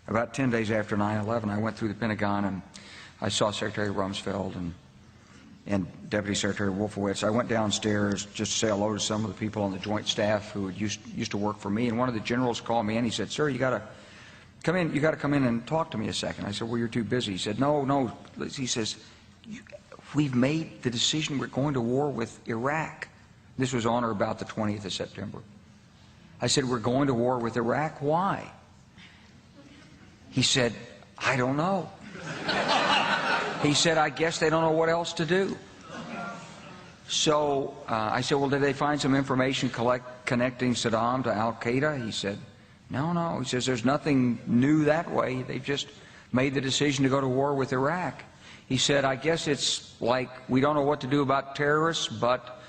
About 10 days after 9/11, I went through the Pentagon and I saw Secretary Rumsfeld and Deputy Secretary Wolfowitz. I went downstairs just to say hello to some of the people on the Joint Staff who used to work for me, and one of the generals called me and he said, "Sir, you got to come in. You got to come in and talk to me a second." I said, "Well, you're too busy." He said, "No." He says, "We've made the decision. We're going to war with Iraq." This was on or about the 20th of September. I said, "We're going to war with Iraq. Why?" He said, "I don't know." He said, "I guess they don't know what else to do." So I said, "Well, did they find some information connecting Saddam to Al-Qaeda?" He said, No. He says, "There's nothing new that way. They've just made the decision to go to war with Iraq." He said, "I guess it's like we don't know what to do about terrorists, but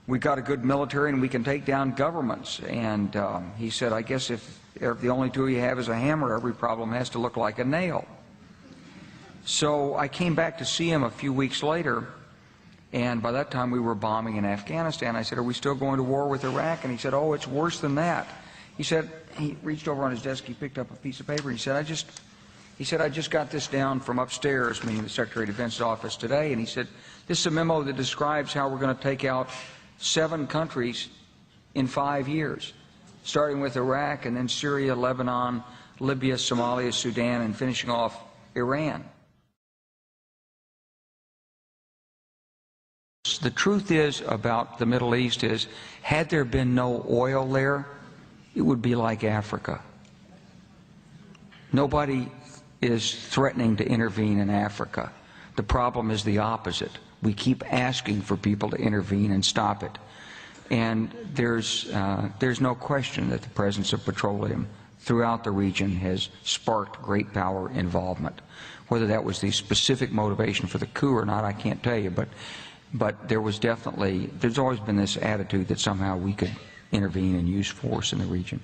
we've got a good military and we can take down governments." And he said, "I guess if the only tool you have is a hammer, every problem has to look like a nail." So I came back to see him a few weeks later, and by that time we were bombing in Afghanistan. I said, "Are we still going to war with Iraq?" And he said, "Oh, it's worse than that." He said, he reached over on his desk, he picked up a piece of paper, and he said, I just got this down from upstairs," meaning the Secretary of Defense's office today, and he said, "This is a memo that describes how we're going to take out 7 countries in 5 years, starting with Iraq and then Syria, Lebanon, Libya, Somalia, Sudan, and finishing off Iran." The truth is about the Middle East is, had there been no oil there, it would be like Africa. Nobody is threatening to intervene in Africa. The problem is the opposite. We keep asking for people to intervene and stop it. And there's no question that the presence of petroleum throughout the region has sparked great power involvement. Whether that was the specific motivation for the coup or not, I can't tell you, but there's always been this attitude that somehow we could intervene and use force in the region.